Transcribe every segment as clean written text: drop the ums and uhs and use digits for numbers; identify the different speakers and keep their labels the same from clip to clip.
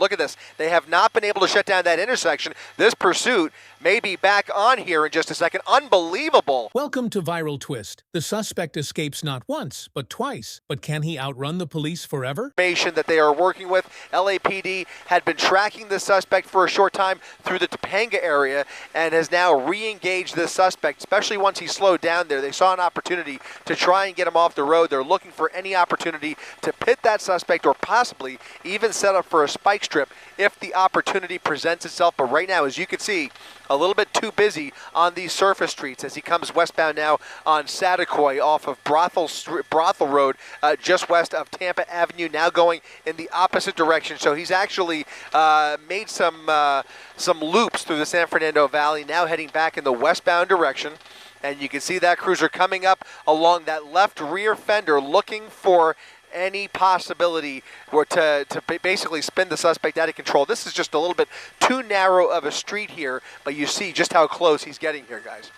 Speaker 1: Look at this. They have not been able to shut down that intersection. This pursuit may be back on here in just a second. Unbelievable.
Speaker 2: Welcome to Viral Twist. The suspect escapes not once, but twice. But can he outrun the police forever?
Speaker 1: Information that they are working with. LAPD had been tracking the suspect for a short time through the Topanga area and has now re-engaged this suspect, especially once he slowed down there. They saw an opportunity to try and get him off the road. They're looking for any opportunity to pit that suspect or possibly even set up for a spike strip if the opportunity presents itself. But right now, as you can see, a little bit too busy on these surface streets as he comes westbound now on Satakoy off of Brothel Road, just west of Tampa Avenue, now going in the opposite direction. So he's actually made some loops through the San Fernando Valley, now heading back in the westbound direction. And you can see that cruiser coming up along that left rear fender looking for any possibility or to basically spin the suspect out of control. This is just a little bit too narrow of a street here, but you see just how close he's getting here, guys.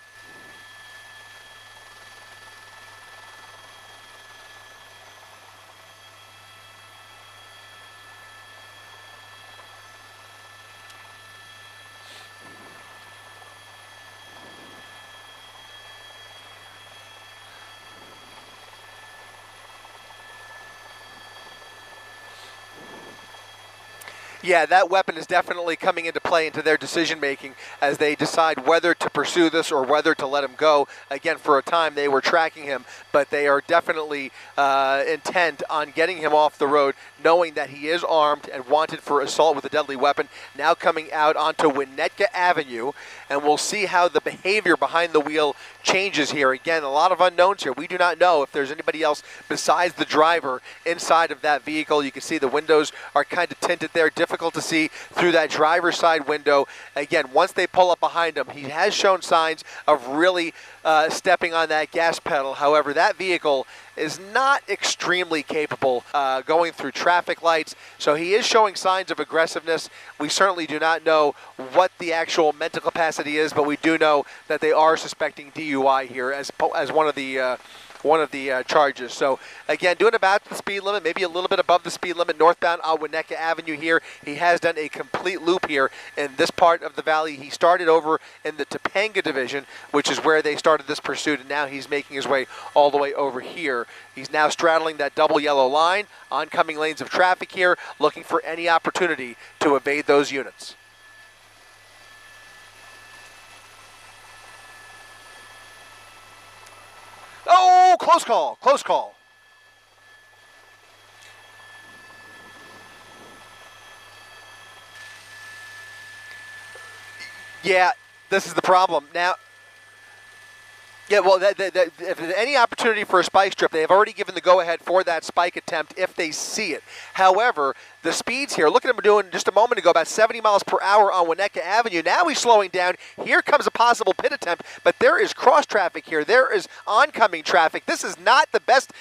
Speaker 1: Yeah, that weapon is definitely coming into play into their decision-making as they decide whether to pursue this or whether to let him go. Again, for a time, they were tracking him, but they are definitely intent on getting him off the road, knowing that he is armed and wanted for assault with a deadly weapon. Now coming out onto Winnetka Avenue, and we'll see how the behavior behind the wheel changes here. Again, a lot of unknowns here. We do not know if there's anybody else besides the driver inside of that vehicle. You can see the windows are kind of tinted there, difficult to see through that driver's side window. Again, once they pull up behind him, he has shown signs of really stepping on that gas pedal. However, that vehicle is not extremely capable going through traffic lights, so he is showing signs of aggressiveness. We certainly do not know what the actual mental capacity is, but we do know that they are suspecting DUI here as one of the charges. So again, doing about the speed limit, maybe a little bit above the speed limit northbound on Winnetka Avenue here. He has done a complete loop here in this part of the valley. He started over in the Topanga division, which is where they started this pursuit, and now he's making his way all the way over here. He's now straddling that double yellow line, oncoming lanes of traffic here, looking for any opportunity to evade those units. Oh, close call, close call. Yeah, this is the problem. Now, yeah, well, if there's any opportunity for a spike strip, they have already given the go-ahead for that spike attempt if they see it. However, the speeds here, look at him doing just a moment ago about 70 miles per hour on Winnetka Avenue. Now he's slowing down. Here comes a possible pit attempt, but there is cross traffic here. There is oncoming traffic. This is not the best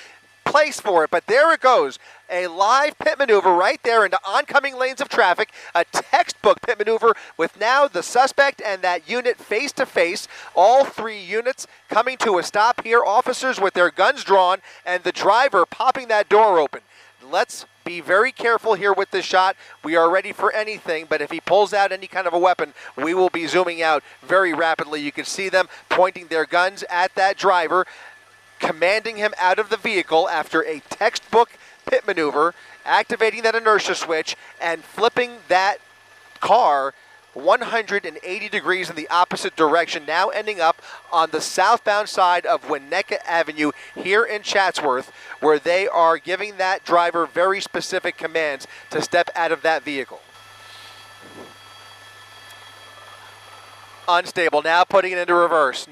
Speaker 1: place for it, but there it goes. A live pit maneuver right there into oncoming lanes of traffic, a textbook pit maneuver with now the suspect and that unit face to face. All three units coming to a stop here, officers with their guns drawn and the driver popping that door open. Let's be very careful here with this shot. We are ready for anything, but if he pulls out any kind of a weapon, we will be zooming out very rapidly. You can see them pointing their guns at that driver, commanding him out of the vehicle after a textbook pit maneuver, activating that inertia switch, and flipping that car 180 degrees in the opposite direction, now ending up on the southbound side of Winnetka Avenue here in Chatsworth, where they are giving that driver very specific commands to step out of that vehicle. Unstable, now putting it into reverse,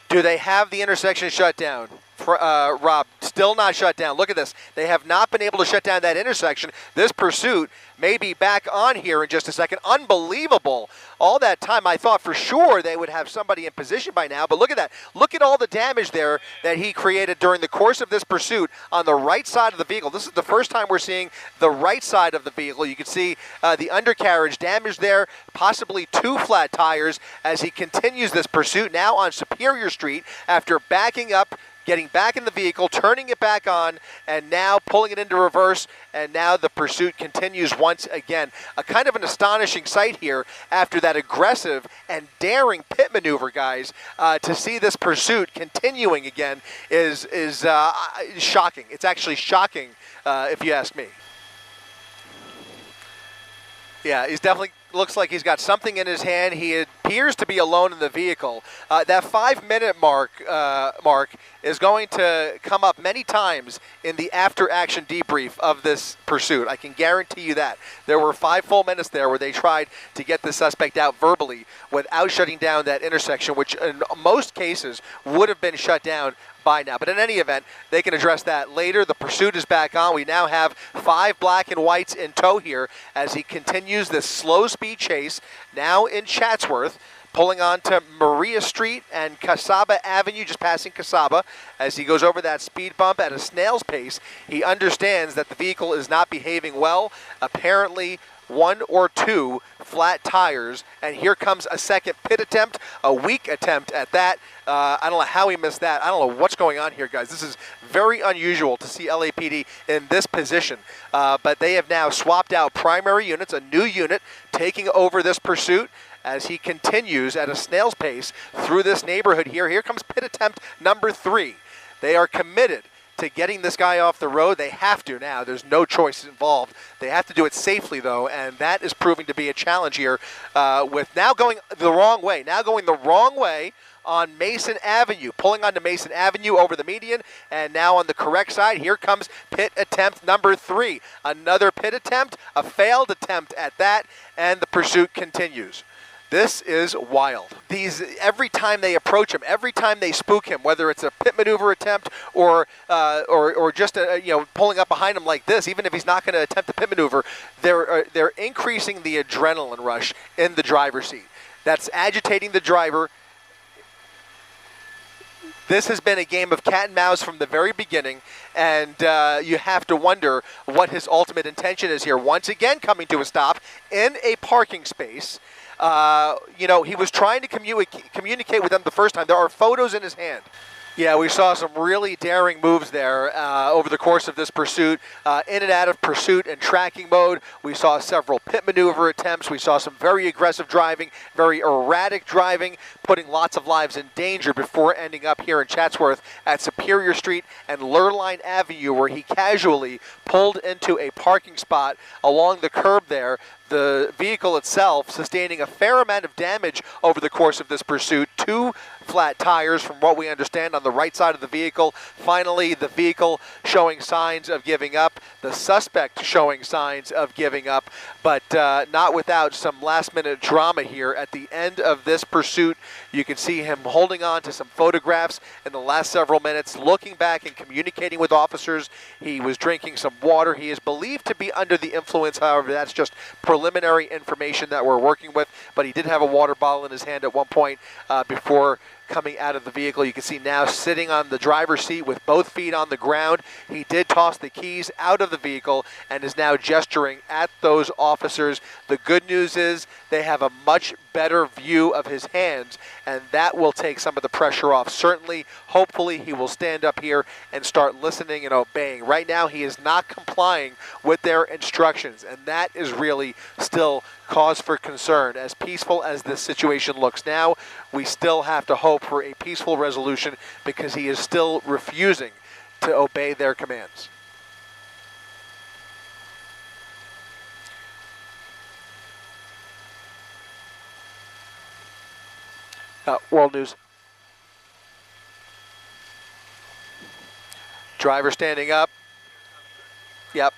Speaker 1: Do they have the intersection shut down? Rob, still not shut down. Look at this. They have not been able to shut down that intersection. This pursuit may be back on here in just a second. Unbelievable. All that time, I thought for sure they would have somebody in position by now, but look at that. Look at all the damage there that he created during the course of this pursuit on the right side of the vehicle. This is the first time we're seeing the right side of the vehicle. You can see the undercarriage damage there, possibly 2 flat tires as he continues this pursuit now on Superior Street after backing up getting back in the vehicle, turning it back on, and now pulling it into reverse, and now the pursuit continues once again. A kind of an astonishing sight here after that aggressive and daring pit maneuver, guys. To see this pursuit continuing again is shocking. It's actually shocking, if you ask me. Yeah, he's definitely looks like he's got something in his hand. He appears to be alone in the vehicle. That 5-minute mark is going to come up many times in the after-action debrief of this pursuit. I can guarantee you that. There were 5 full minutes there where they tried to get the suspect out verbally without shutting down that intersection, which in most cases would have been shut down by now. But in any event, they can address that later. The pursuit is back on. We now have 5 black and whites in tow here as he continues this slow speed chase, now in Chatsworth, pulling on to Maria Street and Casaba Avenue, just passing Casaba. As he goes over that speed bump at a snail's pace, he understands that the vehicle is not behaving well. Apparently, 1 or 2 flat tires, and here comes a second pit attempt, a weak attempt at that. I don't know how he missed that. I don't know what's going on here, guys. This is very unusual to see LAPD in this position, but they have now swapped out primary units, a new unit taking over this pursuit as he continues at a snail's pace through this neighborhood here. Here comes pit attempt number 3. They are committed to getting this guy off the road. They have to now. There's no choice involved. They have to do it safely, though, and that is proving to be a challenge here with now going the wrong way. Now going the wrong way on Mason Avenue, pulling onto Mason Avenue over the median, and now on the correct side, here comes pit attempt number 3. Another pit attempt, a failed attempt at that, and the pursuit continues. This is wild. Every time they approach him, every time they spook him, whether it's a pit maneuver attempt or just pulling up behind him like this, even if he's not going to attempt the pit maneuver, they're increasing the adrenaline rush in the driver's seat. That's agitating the driver. This has been a game of cat and mouse from the very beginning, and you have to wonder what his ultimate intention is here. Once again, coming to a stop in a parking space. He was trying to communicate with them the first time. There are photos in his hand. Yeah, we saw some really daring moves there over the course of this pursuit. In and out of pursuit and tracking mode, we saw several pit maneuver attempts. We saw some very aggressive driving, very erratic driving, putting lots of lives in danger before ending up here in Chatsworth at Superior Street and Lurline Avenue, where he casually pulled into a parking spot along the curb there. The vehicle itself sustaining a fair amount of damage over the course of this pursuit. 2 flat tires, from what we understand, on the right side of the vehicle. Finally, the vehicle showing signs of giving up. The suspect showing signs of giving up, but not without some last-minute drama here at the end of this pursuit. You can see him holding on to some photographs in the last several minutes, looking back and communicating with officers. He was drinking some water. He is believed to be under the influence, however, that's just preliminary information that we're working with, but he did have a water bottle in his hand at one point before coming out of the vehicle. You can see now sitting on the driver's seat with both feet on the ground. He did toss the keys out of the vehicle and is now gesturing at those officers. The good news is they have a much better view of his hands, and that will take some of the pressure off. Certainly, hopefully, he will stand up here and start listening and obeying. Right now, he is not complying with their instructions, and that is really still cause for concern. As peaceful as this situation looks now, we still have to hope for a peaceful resolution because he is still refusing to obey their commands. World News. Driver standing up. Yep.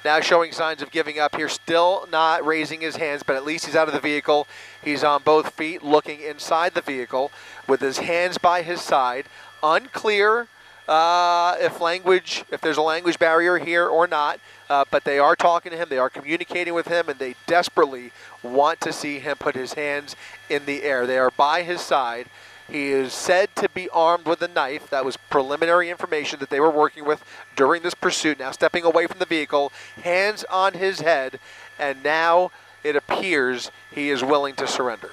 Speaker 1: Now showing signs of giving up here. Still not raising his hands, but at least he's out of the vehicle. He's on both feet looking inside the vehicle with his hands by his side. Unclear if there's a language barrier here or not, but they are talking to him, they are communicating with him, and they desperately want to see him put his hands in the air. They are by his side. He is said to be armed with a knife. That was preliminary information that they were working with during this pursuit. Now stepping away from the vehicle, hands on his head, and now it appears he is willing to surrender.